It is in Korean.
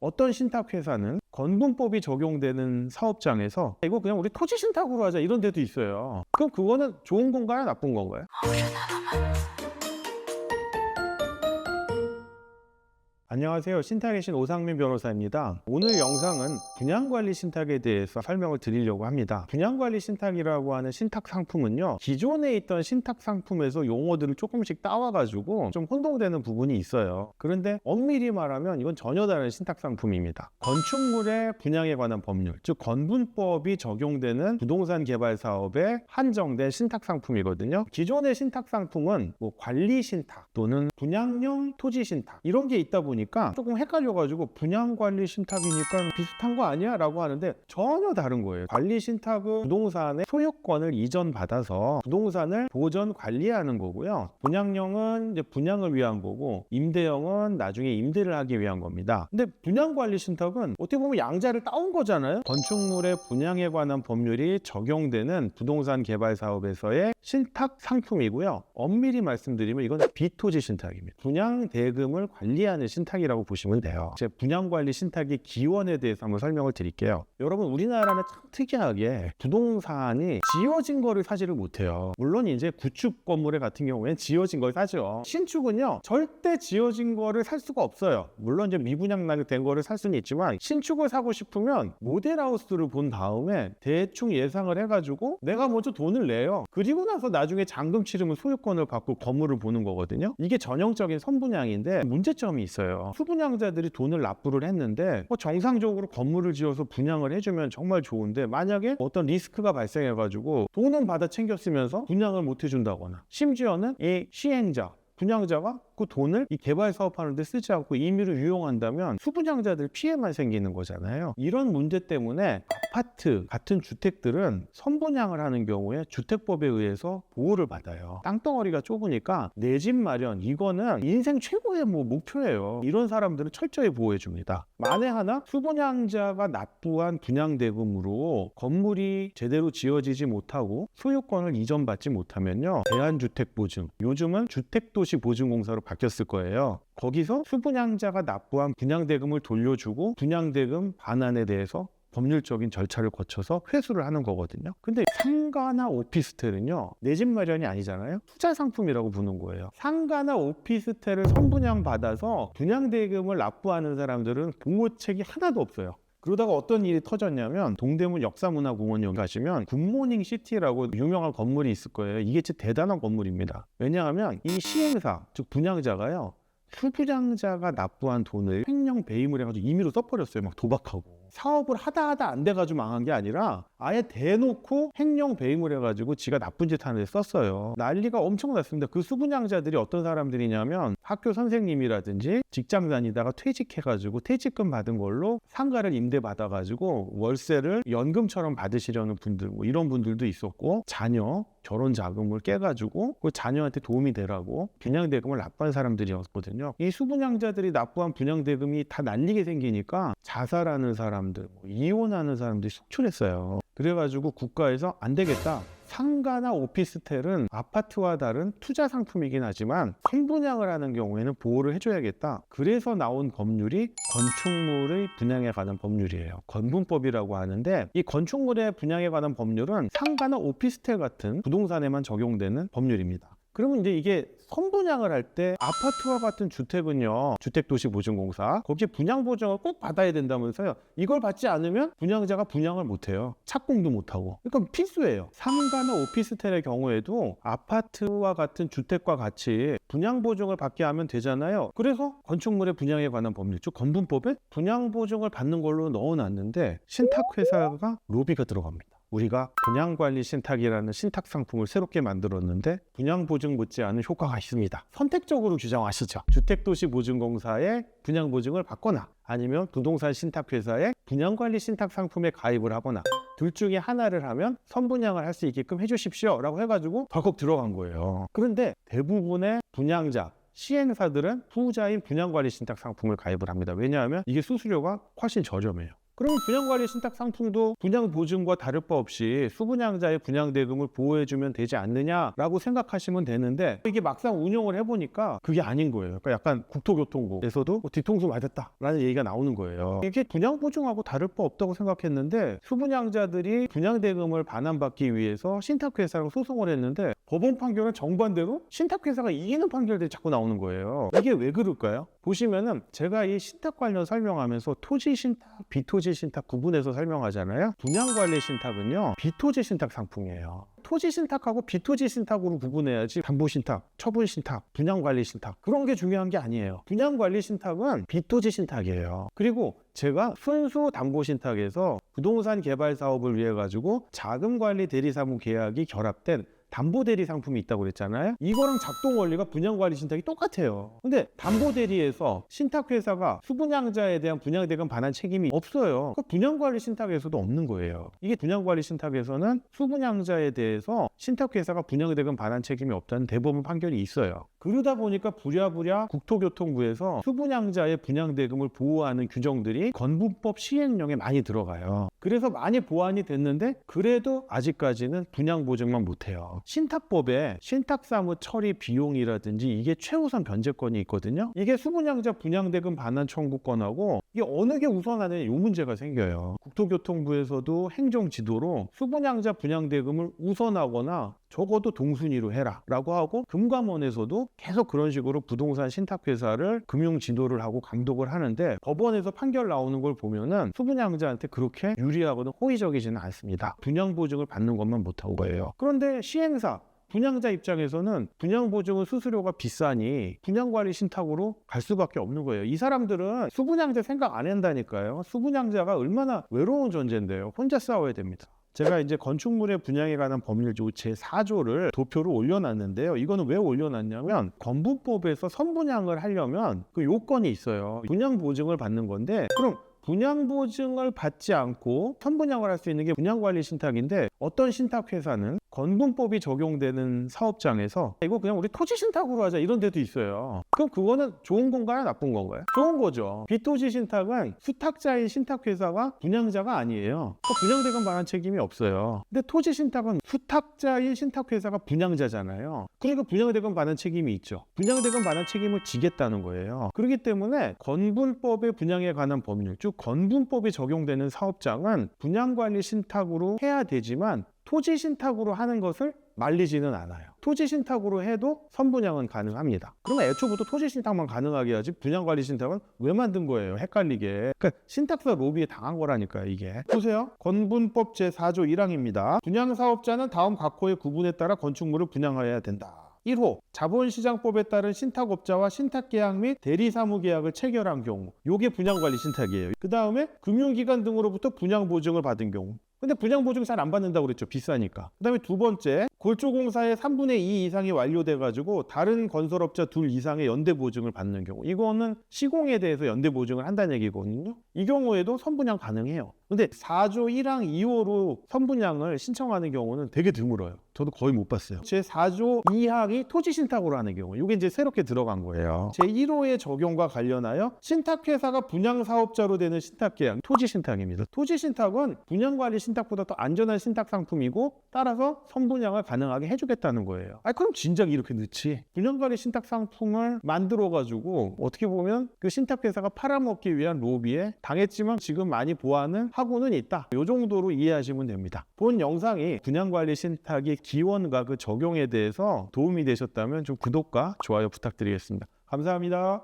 어떤 신탁회사는 건분법이 적용되는 사업장에서 이거 그냥 우리 토지 신탁으로 하자 이런 데도 있어요. 그럼 그거는 좋은 건가요? 나쁜 건가요? 안녕하세요. 신탁의 신 오상민 변호사입니다. 오늘 영상은 분양관리 신탁에 대해서 설명을 드리려고 합니다. 분양관리 신탁이라고 하는 신탁 상품은요, 기존에 있던 신탁 상품에서 용어들을 조금씩 따와가지고 좀 혼동되는 부분이 있어요. 그런데 엄밀히 말하면 이건 전혀 다른 신탁 상품입니다. 건축물의 분양에 관한 법률, 즉 건분법이 적용되는 부동산 개발 사업에 한정된 신탁 상품이거든요. 기존의 신탁 상품은 뭐 관리 신탁 또는 분양형 토지 신탁 이런 게 있다 보니까 조금 헷갈려가지고 분양관리 신탁이니까 비슷한 거 아니야? 라고 하는데 전혀 다른 거예요. 관리 신탁은 부동산의 소유권을 이전받아서 부동산을 보전 관리하는 거고요. 분양형은 이제 분양을 위한 거고, 임대형은 나중에 임대를 하기 위한 겁니다. 근데 분양관리 신탁은 어떻게 보면 양자를 따온 거잖아요. 건축물의 분양에 관한 법률이 적용되는 부동산 개발 사업에서의 신탁 상품이고요. 엄밀히 말씀드리면 이건 비토지 신탁입니다. 분양 대금을 관리하는 신탁이라고 보시면 돼요. 제 분양관리 신탁의 기원에 대해서 한번 설명을 드릴게요. 여러분, 우리나라는 참 특이하게 부동산이 지어진 거를 사지를 못해요. 물론 이제 구축 건물에 같은 경우에는 지어진 걸 사죠. 신축은요, 절대 지어진 거를 살 수가 없어요. 물론 이제 미분양 된 거를 살 수는 있지만, 신축을 사고 싶으면 모델하우스를 본 다음에 대충 예상을 해가지고 내가 먼저 돈을 내요. 그리고 나서 나중에 잔금 치르면 소유권을 받고 건물을 보는 거거든요. 이게 전형적인 선분양인데 문제점이 있어요. 수분양자들이 돈을 납부를 했는데 정상적으로 건물을 지어서 분양을 해주면 정말 좋은데, 만약에 어떤 리스크가 발생해가지고 돈은 받아 챙겼으면서 분양을 못 해준다거나, 심지어는 이 시행자 분양자가 그 돈을 이 개발 사업하는 데 쓰지 않고 임의로 유용한다면 수분양자들 피해만 생기는 거잖아요. 이런 문제 때문에 아파트 같은 주택들은 선분양을 하는 경우에 주택법에 의해서 보호를 받아요. 땅덩어리가 좁으니까 내 집 마련, 이거는 인생 최고의 목표예요. 이런 사람들은 철저히 보호해 줍니다. 만에 하나 수분양자가 납부한 분양대금으로 건물이 제대로 지어지지 못하고 소유권을 이전받지 못하면요, 대한주택보증, 요즘은 주택도시보증공사로 바뀌었을 거예요. 거기서 수분양자가 납부한 분양대금을 돌려주고 분양대금 반환에 대해서 법률적인 절차를 거쳐서 회수를 하는 거거든요. 근데 상가나 오피스텔은요, 내 집 마련이 아니잖아요. 투자 상품이라고 부는 거예요. 상가나 오피스텔을 선분양 받아서 분양대금을 납부하는 사람들은 보호책이 하나도 없어요. 그러다가 어떤 일이 터졌냐면, 동대문 역사문화공원역 가시면 굿모닝 시티라고 유명한 건물이 있을 거예요. 이게 진짜 대단한 건물입니다. 왜냐하면 이 시행사, 즉 분양자가요, 수분양자가 납부한 돈을 횡령 배임을 해가지고 임의로 써버렸어요. 막 도박하고. 사업을 하다 안 돼가지고 망한 게 아니라 아예 대놓고 횡령 배임을 해가지고 지가 나쁜 짓 하는 데 썼어요. 난리가 엄청 났습니다. 그 수분양자들이 어떤 사람들이냐면 학교 선생님이라든지 직장 다니다가 퇴직해가지고 퇴직금 받은 걸로 상가를 임대받아가지고 월세를 연금처럼 받으시려는 분들, 뭐 이런 분들도 있었고, 자녀 결혼 자금을 깨가지고 그 자녀한테 도움이 되라고 분양대금을 납부한 사람들이었거든요. 이 수분양자들이 납부한 분양대금이 다 날리게 생기니까 자살하는 사람들, 이혼하는 사람들이 속출했어요. 그래가지고 국가에서 안 되겠다. 상가나 오피스텔은 아파트와 다른 투자 상품이긴 하지만 선분양을 하는 경우에는 보호를 해줘야겠다. 그래서 나온 법률이 건축물의 분양에 관한 법률이에요. 건분법이라고 하는데, 이 건축물의 분양에 관한 법률은 상가나 오피스텔 같은 부동산에만 적용되는 법률입니다. 그러면 이제 이게 선분양을 할 때 아파트와 같은 주택은요, 주택도시보증공사 거기에 분양보증을 꼭 받아야 된다면서요. 이걸 받지 않으면 분양자가 분양을 못해요. 착공도 못하고. 그러니까 필수예요. 상가나 오피스텔의 경우에도 아파트와 같은 주택과 같이 분양보증을 받게 하면 되잖아요. 그래서 건축물의 분양에 관한 법률, 즉 건분법에 분양보증을 받는 걸로 넣어놨는데, 신탁회사가 로비가 들어갑니다. 우리가 분양관리 신탁이라는 신탁 상품을 새롭게 만들었는데 분양보증 못지않은 효과가 있습니다. 선택적으로 규정하시죠. 주택도시보증공사에 분양보증을 받거나 아니면 부동산 신탁회사에 분양관리 신탁 상품에 가입을 하거나 둘 중에 하나를 하면 선분양을 할 수 있게끔 해주십시오 라고 해가지고 덜컥 들어간 거예요. 그런데 대부분의 분양자, 시행사들은 후자인 분양관리 신탁 상품을 가입을 합니다. 왜냐하면 이게 수수료가 훨씬 저렴해요. 그럼 분양관리 신탁 상품도 분양보증과 다를 바 없이 수분양자의 분양대금을 보호해주면 되지 않느냐라고 생각하시면 되는데 이게 막상 운영을 해보니까 그게 아닌 거예요. 그러니까 약간 국토교통부에서도 뒤통수 맞았다라는 얘기가 나오는 거예요. 이게 분양보증하고 다를 바 없다고 생각했는데 수분양자들이 분양대금을 반환받기 위해서 신탁회사랑 소송을 했는데 법원 판결은 정반대로 신탁회사가 이기는 판결들이 자꾸 나오는 거예요. 이게 왜 그럴까요? 보시면은 제가 이 신탁 관련 설명하면서 토지 신탁, 비토지 신탁 구분해서 설명하잖아요. 분양관리 신탁은요, 비토지 신탁 상품이에요. 토지 신탁하고 비토지 신탁으로 구분해야지 담보 신탁, 처분 신탁, 분양관리 신탁 그런 게 중요한 게 아니에요. 분양관리 신탁은 비토지 신탁이에요. 그리고 제가 순수 담보 신탁에서 부동산 개발 사업을 위해 가지고 자금관리 대리사무 계약이 결합된 담보대리 상품이 있다고 그랬잖아요. 이거랑 작동 원리가 분양관리 신탁이 똑같아요. 근데 담보대리에서 신탁회사가 수분양자에 대한 분양대금 반환 책임이 없어요. 그 분양관리 신탁에서도 없는 거예요. 이게 분양관리 신탁에서는 수분양자에 대해서 신탁회사가 분양대금 반환 책임이 없다는 대법원 판결이 있어요. 그러다 보니까 부랴부랴 국토교통부에서 수분양자의 분양대금을 보호하는 규정들이 건분법 시행령에 많이 들어가요. 그래서 많이 보완이 됐는데 그래도 아직까지는 분양보증만 못해요. 신탁법에 신탁사무 처리 비용이라든지 이게 최우선 변제권이 있거든요. 이게 수분양자 분양대금 반환 청구권하고 이게 어느 게 우선하느냐 이 문제가 생겨요. 국토교통부에서도 행정지도로 수분양자 분양대금을 우선하거나 적어도 동순위로 해라 라고 하고 금감원에서도 계속 그런 식으로 부동산 신탁회사를 금융지도를 하고 감독을 하는데 법원에서 판결 나오는 걸 보면은 수분양자한테 그렇게 유리하거나 호의적이지는 않습니다. 분양보증을 받는 것만 못한 거예요. 그런데 시행사 분양자 입장에서는 분양보증은 수수료가 비싸니 분양관리 신탁으로 갈 수밖에 없는 거예요. 이 사람들은 수분양자 생각 안 한다니까요. 수분양자가 얼마나 외로운 존재인데요. 혼자 싸워야 됩니다. 제가 이제 건축물의 분양에 관한 법률조 제4조를 도표로 올려놨는데요. 이거는 왜 올려놨냐면 건분법에서 선분양을 하려면 그 요건이 있어요. 분양보증을 받는 건데 그럼 분양보증을 받지 않고 선분양을 할 수 있는 게 분양관리 신탁인데 어떤 신탁회사는 건분법이 적용되는 사업장에서 이거 그냥 우리 토지 신탁으로 하자 이런 데도 있어요. 그럼 그거는 좋은 건가요? 나쁜 건가요? 좋은 거죠. 비토지 신탁은 수탁자인 신탁회사가 분양자가 아니에요. 분양대금 반환 책임이 없어요. 근데 토지 신탁은 수탁자인 신탁회사가 분양자잖아요. 그러니까 분양대금 반환 책임이 있죠. 분양대금 반환 책임을 지겠다는 거예요. 그렇기 때문에 건분법의 분양에 관한 법률, 즉 건분법이 적용되는 사업장은 분양관리 신탁으로 해야 되지만 토지 신탁으로 하는 것을 말리지는 않아요. 토지 신탁으로 해도 선분양은 가능합니다. 그러면 애초부터 토지 신탁만 가능하게 하지 분양관리 신탁은 왜 만든 거예요? 헷갈리게. 그러니까 신탁사 로비에 당한 거라니까요, 이게. 보세요. 건분법 제4조 1항입니다. 분양사업자는 다음 각호의 구분에 따라 건축물을 분양하여야 된다. 1호 자본시장법에 따른 신탁업자와 신탁계약 및 대리사무계약을 체결한 경우 이게 분양관리 신탁이에요. 그 다음에 금융기관 등으로부터 분양보증을 받은 경우 근데 분양보증 잘 안 받는다고 그랬죠. 비싸니까. 그 다음에 두 번째 골조공사의 3분의 2 이상이 완료돼가지고 다른 건설업자 둘 이상의 연대보증을 받는 경우 이거는 시공에 대해서 연대보증을 한다는 얘기거든요. 이 경우에도 선분양 가능해요. 근데 4조 1항 2호로 선분양을 신청하는 경우는 되게 드물어요. 저도 거의 못 봤어요. 제 4조 2항이 토지신탁으로 하는 경우 이게 이제 새롭게 들어간 거예요. 제 1호의 적용과 관련하여 신탁회사가 분양사업자로 되는 신탁계약 토지신탁입니다. 토지신탁은 분양관리 신탁보다 더 안전한 신탁 상품이고 따라서 선분양을 가능하게 해주겠다는 거예요. 그럼 진작에 이렇게 넣지. 분양관리 신탁 상품을 만들어가지고 어떻게 보면 그 신탁회사가 팔아먹기 위한 로비에 당했지만 지금 많이 보완은 하고는 있다. 이 정도로 이해하시면 됩니다. 본 영상이 분양관리 신탁의 기원과 그 적용에 대해서 도움이 되셨다면 좀 구독과 좋아요 부탁드리겠습니다. 감사합니다.